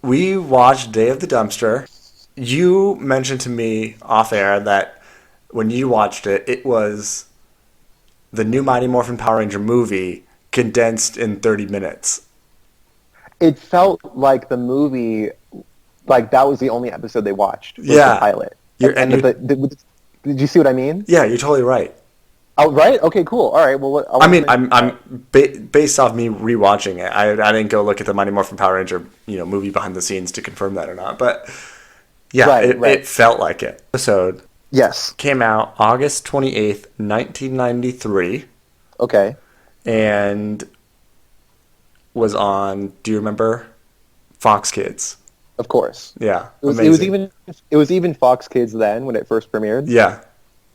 we watched Day of the Dumpster. You mentioned to me off air that when you watched it, it was the new Mighty Morphin Power Ranger movie condensed in 30 minutes. It felt like the movie, like that was the only episode they watched, was the Yeah. pilot. You're, and you Did you see what I mean? Yeah, you're totally right. Oh, right? Okay, cool. All right. Well, I mean, based off me rewatching it. I didn't go look at the Mighty Morphin Power Ranger movie behind the scenes to confirm that or not. But yeah, it felt like it. Episode Yes. came out August 28th, 1993. Okay. And was on, do you remember, Fox Kids? Of course. Yeah, it was even Fox Kids then when it first premiered. Yeah.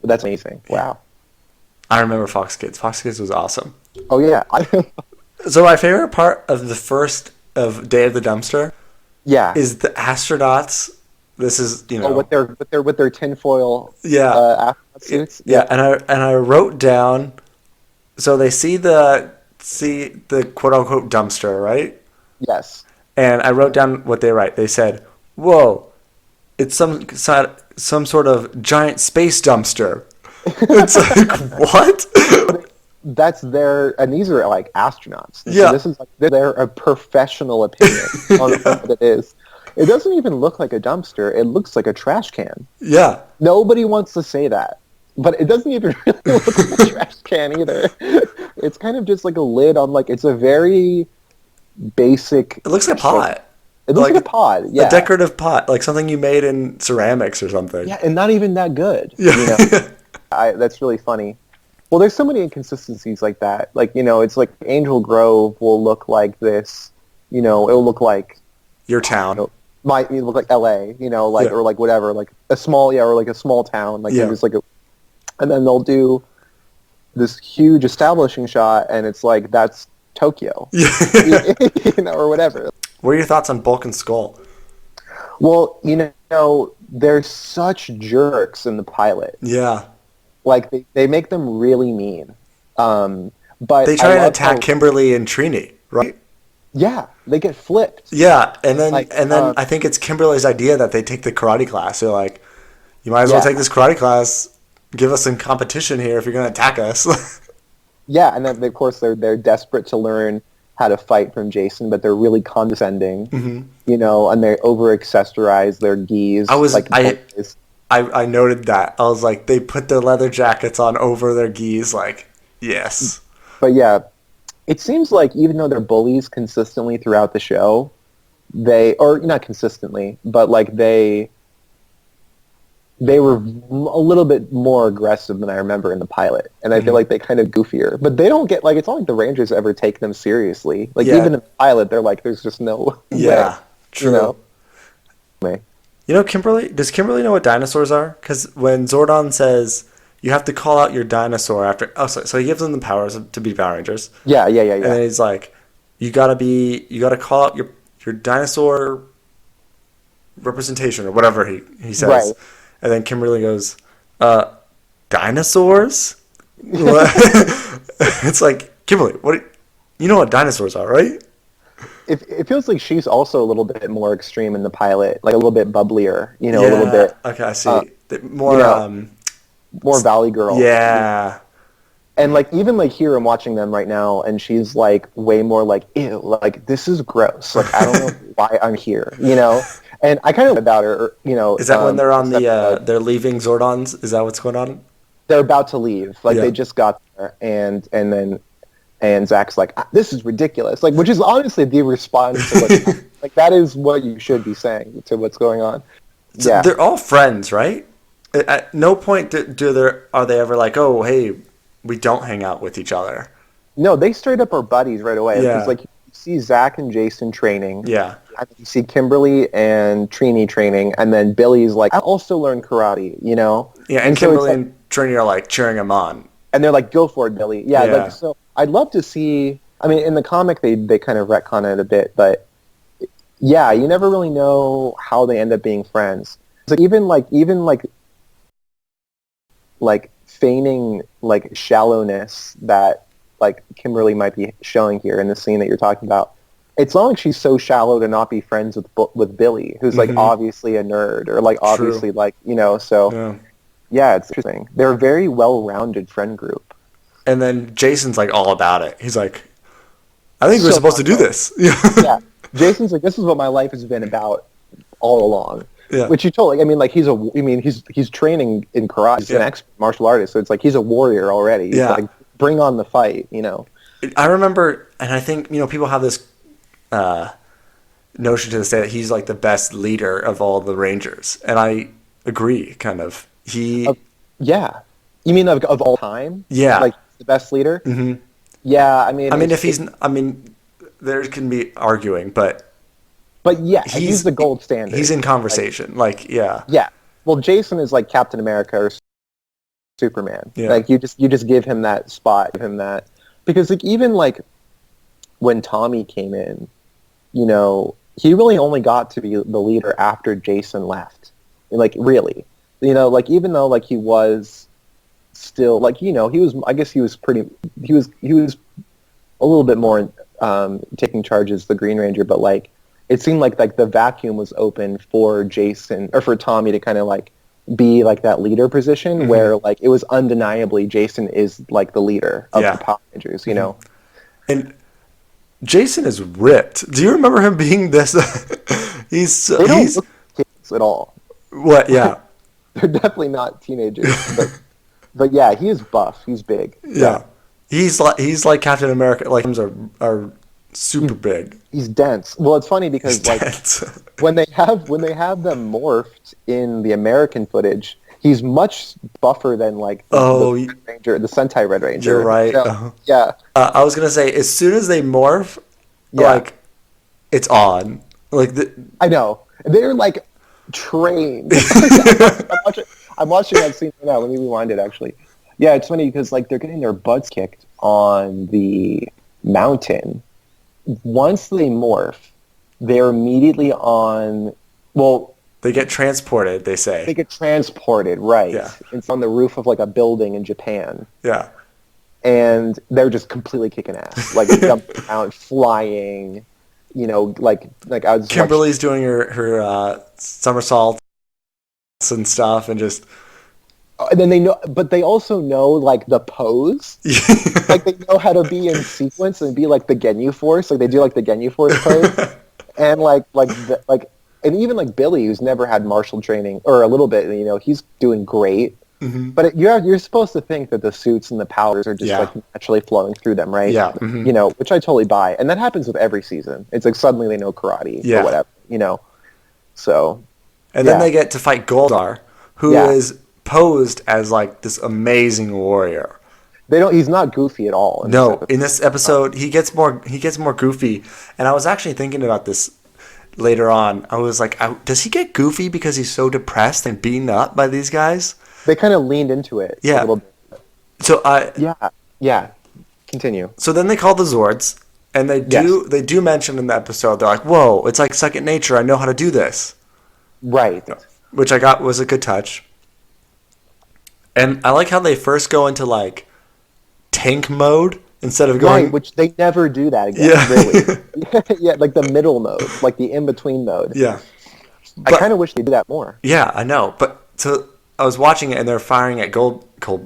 That's amazing. Wow. I remember Fox Kids. Fox Kids was awesome. Oh yeah. So my favorite part of the first of Day of the Dumpster, yeah, is the astronauts. This is with their tinfoil astronaut suits. Yeah, and I wrote down, so they see the quote unquote dumpster, right? Yes. And I wrote down what they write. They said, "Whoa, it's some sort of giant space dumpster." It's like, what? That's and these are like astronauts. Yeah. So this is a professional opinion on what it is. It doesn't even look like a dumpster. It looks like a trash can. Yeah. Nobody wants to say that. But it doesn't even really look like a trash can either. It's kind of just like a lid on it's a very basic... It looks like a pot. It looks like a pot, yeah. A decorative pot, like something you made in ceramics or something. Yeah, and not even that good. Yeah. That's really funny. Well, there's so many inconsistencies like that. It's like Angel Grove will look like this. It'll look like... Your town. Might look like L.A., or like whatever, like a small, or like a small town. Just and then they'll do this huge establishing shot, and it's like, that's Tokyo. Or whatever. What are your thoughts on Bulk and Skull? Well, they're such jerks in the pilot. Yeah. Like, they make them really mean. But they try to attack Kimberly and Trini, right? Yeah, they get flipped. Yeah, and then I think it's Kimberly's idea that they take the karate class. They're like, you might as well take this karate class. Give us some competition here if you're going to attack us. Yeah, and then of course they're desperate to learn how to fight from Jason, but they're really condescending, and they over-accessorize their gis. I noted that. I was like, they put their leather jackets on over their gis, like, yes. But yeah, it seems like even though they're bullies consistently throughout the show, or not consistently, but they were a little bit more aggressive than I remember in the pilot. And I feel like they kind of goofier. But they don't get, it's not like the Rangers ever take them seriously. Even in the pilot, they're like, there's just no way. True. Kimberly, does Kimberly know what dinosaurs are? Because when Zordon says, you have to call out your dinosaur after... Oh, so he gives them the powers to be Power Rangers. Yeah. And then he's like, you gotta call out your dinosaur representation or whatever he says. Right. And then Kimberly goes, dinosaurs? It's like, Kimberly, you know what dinosaurs are, right? It feels like she's also a little bit more extreme in the pilot, a little bit bubblier, a little bit. Okay, I see. More Valley Girl. Yeah. And even here I'm watching them right now, and she's way more ew, this is gross. I don't know why I'm here, And I kind of about her, Is that when they're on they're leaving Zordons? Is that what's going on? They're about to leave. They just got there, and Zach's like, this is ridiculous. Which is honestly the response to what's that is what you should be saying to what's going on. So yeah. They're all friends, right? At no point are they ever like, oh, hey, we don't hang out with each other. No, they straight up are buddies right away. Yeah. Because you see Zach and Jason training. Yeah. You see Kimberly and Trini training, and then Billy's I also learned karate, Yeah, and Kimberly and Trini are cheering him on. And they're like, go for it, Billy. Yeah. So I'd love to see, in the comic they kind of retcon it a bit, but yeah, you never really know how they end up being friends. It's even feigning shallowness that Kimberly might be showing here in the scene that you're talking about. it's not like she's so shallow to not be friends with Billy, who's like obviously a nerd or like obviously like, you know, so yeah, it's interesting. They're a very well-rounded friend group. And then Jason's like all about it. He's like, I think we're supposed to do this. Yeah. Jason's like, this is what my life has been about all along. Yeah. Which you totally, I mean, like he's training in karate. He's an expert martial artist, so it's like he's a warrior already. He's like, bring on the fight, you know. I remember, and I think, you know, people have this notion to say that he's like the best leader of all the Rangers, and I agree, kind of. Yeah. You mean of all time? Yeah. Like the best leader? Mm-hmm. Yeah, I mean, there can be arguing, but yeah, he's the gold standard. He's in conversation, Yeah. Well, Jason is like Captain America or Superman. Yeah. Like you just give him that spot, give him that, because like even like when Tommy came in, you know, he really only got to be the leader after Jason left. Like really, you know, like even though like he was still like, you know, he was a little bit more taking charge as the Green Ranger, but like it seemed like the vacuum was open for Jason or for Tommy to kind of like be like that leader position where like it was undeniably Jason is like the leader of the Power Rangers, you know. And Jason is ripped. Do you remember him being this? They don't look kids at all. What? Yeah, they're definitely not teenagers. But yeah, he is buff. He's big. Yeah. He's like Captain America. Like him are super big. He's dense. Well, it's funny because like when they have them morphed in the American footage, he's much buffer than like the Red Ranger, the Sentai Red Ranger. You're right. So, yeah. I was gonna say as soon as they morph, like it's on. Like I know they're like trained. I'm watching that scene right now. Let me rewind it. Actually, yeah, it's funny because like they're getting their butts kicked on the mountain. Once they morph, they're immediately on. Well, they get transported. They say they get transported, right? Yeah, it's on the roof of like a building in Japan. Yeah, and they're just completely kicking ass, like jumping around, flying. You know, like I was. Kimberly's doing her somersaults and stuff, and just. And then they know, but they also know like the pose. Like they know how to be in sequence and be like the Ginyu Force. Like they do like the Ginyu Force pose, and and even like Billy, who's never had martial training or a little bit, you know, he's doing great. Mm-hmm. But you're supposed to think that the suits and the powers are just like naturally flowing through them, right? Yeah. Mm-hmm. You know, which I totally buy, and that happens with every season. It's like suddenly they know karate or whatever, you know. So. And then they get to fight Goldar, who is posed as like this amazing warrior. He's not goofy at all. In this episode he gets more goofy, and I was actually thinking about this later on. I was like, does he get goofy because he's so depressed and beaten up by these guys? They kind of leaned into it a little bit. So continue. So then they call the Zords, and they do mention in the episode, they're like, whoa, it's like second nature, I know how to do this. Right. Which I got was a good touch. And I like how they first go into like tank mode instead of going... Right, which they never do that again, really. Yeah, like the middle mode, like the in-between mode. Yeah. I kind of wish they did that more. Yeah, I know. But so I was watching it and they're firing at I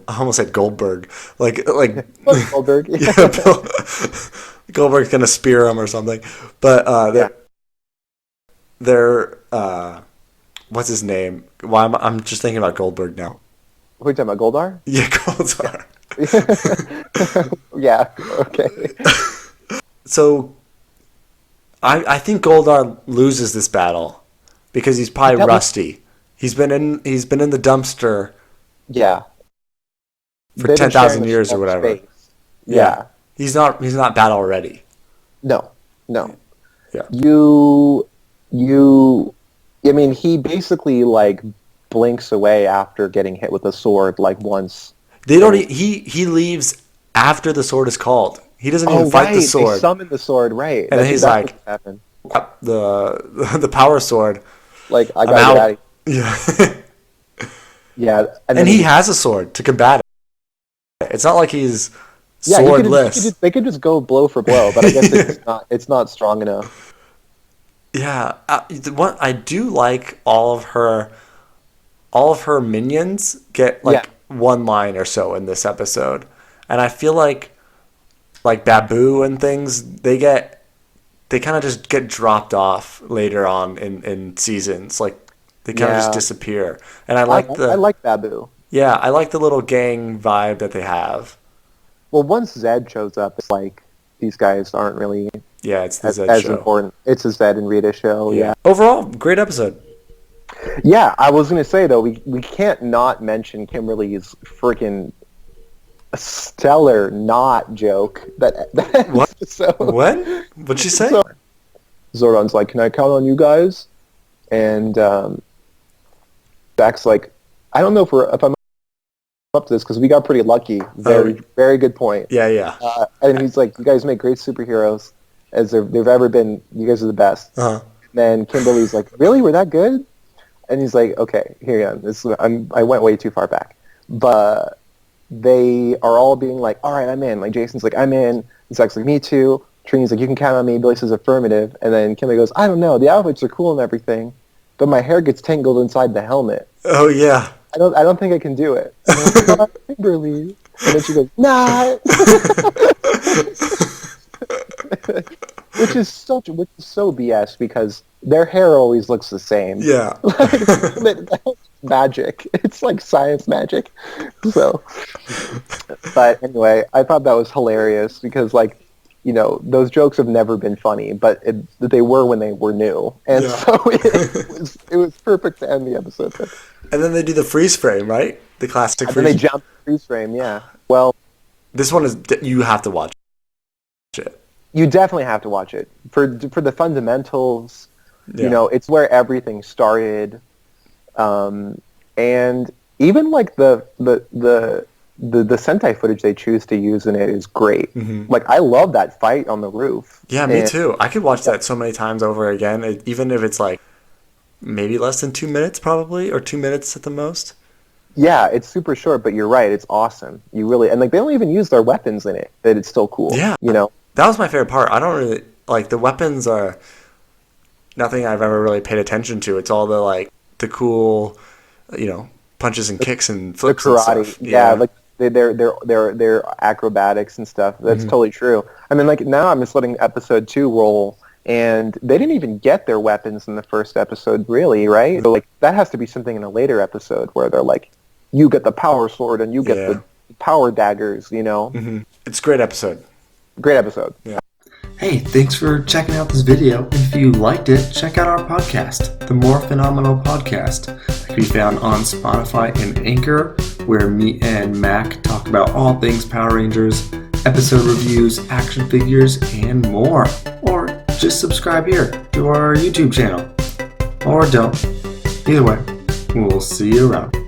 almost said Goldberg. Like Goldberg. Yeah, Goldberg's going to spear him or something. But they're what's his name? Why I'm just thinking about Goldberg now. What are you talking about, Goldar? Yeah, Goldar. Yeah, okay. So, I think Goldar loses this battle because he's probably rusty. He's been in the dumpster. Yeah. For 10,000 years or whatever. Space. Yeah. He's not battle ready. No. Yeah. I mean, he basically like blinks away after getting hit with a sword like once. They don't. He leaves after the sword is called. He doesn't even fight the sword. They summon the sword, right? And then he's like, the power sword. Like I got it out of here. Yeah. Yeah, and he has a sword to combat it. It's not like he's Yeah, swordless. they could just go blow for blow, but I guess it's not strong enough. Yeah, what I do like all of her minions get Yeah. like one line or so in this episode, and I feel like Babu and things they kind of just get dropped off later on in seasons. Like they kind of just disappear, and I like Babu. Yeah, I like the little gang vibe that they have. Well, once Zed shows up, it's like these guys aren't really it's the Zed as show. important. It's a Zed and Rita show. Yeah. Overall, great episode. Yeah, I was gonna say though, we can't not mention Kimberly's freaking stellar not joke. What? So, When? What'd she say? So, Zordon's like, "Can I count on you guys?" And Jack's like, "I don't know if I'm up to this because we got pretty lucky." Very good point. Yeah. And he's like, "You guys make great superheroes as they've ever been. You guys are the best." Uh-huh. And then Kimberly's like, "Really? We're that good?" And he's like, "Okay, here you go. I went way too far back." But they are all being like, "All right, I'm in." Like Jason's like, "I'm in." Zach's like, "Me too." Trini's like, "You can count on me." Billy says affirmative. And then Kimberly goes, "I don't know. The outfits are cool and everything, but my hair gets tangled inside the helmet. Oh yeah. I don't think I can do it." And I'm like, "Oh, Kimberly." And then she goes, "Nah." which is so BS because their hair always looks the same. Yeah. Magic. It's like science magic. So, but anyway, I thought that was hilarious because, like, you know, those jokes have never been funny, but they were when they were new, and so it was perfect to end the episode with. And then they do the freeze frame, right? The classic And freeze. then they jump freeze frame. Yeah. Well, this one is you have to watch it. You definitely have to watch it for the fundamentals. Yeah. You know, it's where everything started. And even like the Sentai footage they choose to use in it is great. Mm-hmm. Like I love that fight on the roof. Yeah, me too. I could watch that so many times over again, even if it's like maybe less than 2 minutes, probably, or 2 minutes at the most. Yeah, it's super short, but you're right. It's awesome. You really and like they don't even use their weapons in it. That it's still cool. Yeah, you know, that was my favorite part. I don't really like the weapons are nothing I've ever really paid attention to. It's all the cool, you know, punches and kicks and flips the karate. and stuff. Yeah, like their acrobatics and stuff. That's totally true. I mean, like now I'm just letting episode 2 roll, and they didn't even get their weapons in the first episode, really, right? So like that has to be something in a later episode where they're like, you get the power sword and you get the power daggers, you know? Mm-hmm. It's a great episode. Great episode. Yeah. Hey, thanks for checking out this video. If you liked it, check out our podcast, the Morphenomenal Podcast. It can be found on Spotify and Anchor, where me and Mack talk about all things Power Rangers, episode reviews, action figures, and more. Or just subscribe here to our YouTube channel. Or don't. Either way, we'll see you around.